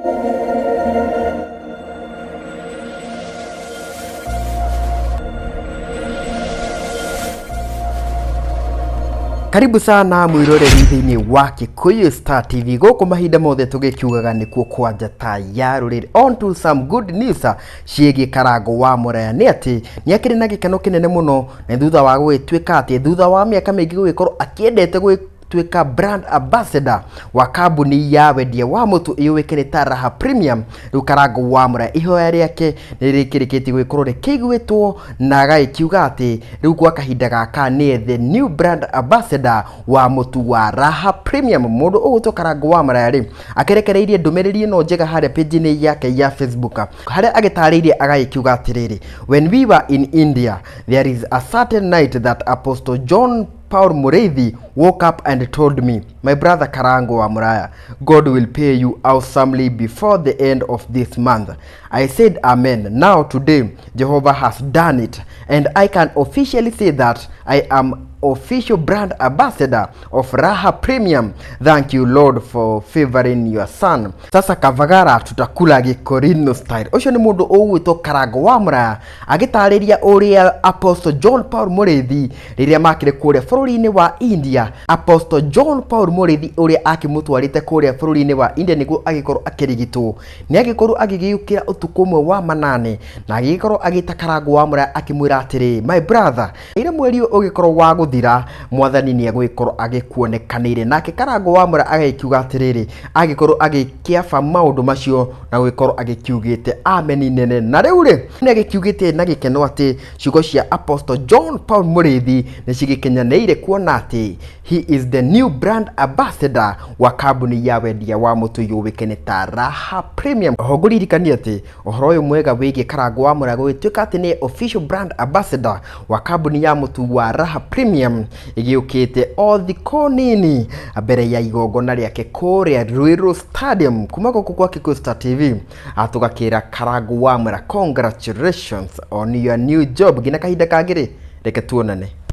Karibu sana mwiroreri thiini wa Gikuyu Star TV goko mahinda mothe tugikiugaga nikuo kwanja ta ya ruriri. On to some good news ciegi Karangu wa Muraya ni ati ni akiri na gikeno kinene muno na thutha wa gwituika ati thutha wa miaka mingi gwikorwo akiendete tweka brand ambassador wa kambuni ya wendia wa mutu iwikirita Raha Premium. Riu Karangu wa Muraya ihoya riake nirikirikiti gwikorwo rikigwitwo na agaikiuga ati riu kwa kahinda gaka ni the new brand ambassador wa mutu wa Raha Premium. Mundu ugutwo Karangu wa Muraya ri akirekereirie ndumiriri no njega haria page yake ya Facebook haria agitariirie agaikiuga atiriri, when we were in India there is a certain night that Apostle John Muraya woke up and told me, my brother Karangu wa Muraya, God will pay you awesomely before the end of this month. I said amen. Now today Jehovah has done it and I can officially say that I am official brand ambassador of Raha Premium. Thank you Lord for favoring your son. Sasa kavagara tutakula Gikorino style. Ucio ni mundu ugwitwo Karangu wa Muraya agitariria uria Apostle John Muraya riria makire kuria bururi-ini wa India. Apostle John Muraya uria akimutwarite kuria bururi-ini wa India niguo agikorwo akirigitwo ni agikorwo agigiukira utukumwe wa manane na agikorwo agita Karangu wa Muraya akimwira atiri, my brother ire mweri ugikorwo wa guthira mwathani ni agwikorwo agikuonekanire nake Karangu wa Muraya agaikiuga atiriri agikorwo agikiaba maundu macio na gwikorwo agikiugite amen nene. Na riu ri ni agikiugite na gikeno ati ciugo cia Apostle John Muraya ni cigikenyaneire kuona ati he is the new brand ambassador wa kambuni ya wendia wa mutu yuwikeneta Raha Premium. Hoguririkania ati ohoro uyu mwega wigi Karangu wa Muraya gwituika ati ni official brand ambassador wa kambuni ya mutu wa Raha Premium igiukite o thiko nini mbere ya igongona riake kuria Wira Stadium. Kuma guku kwa Gikuyu Star TV atugakira Karangu wa Muraya, congratulations on your new job. Gina kahinda kangiri reke tuonane.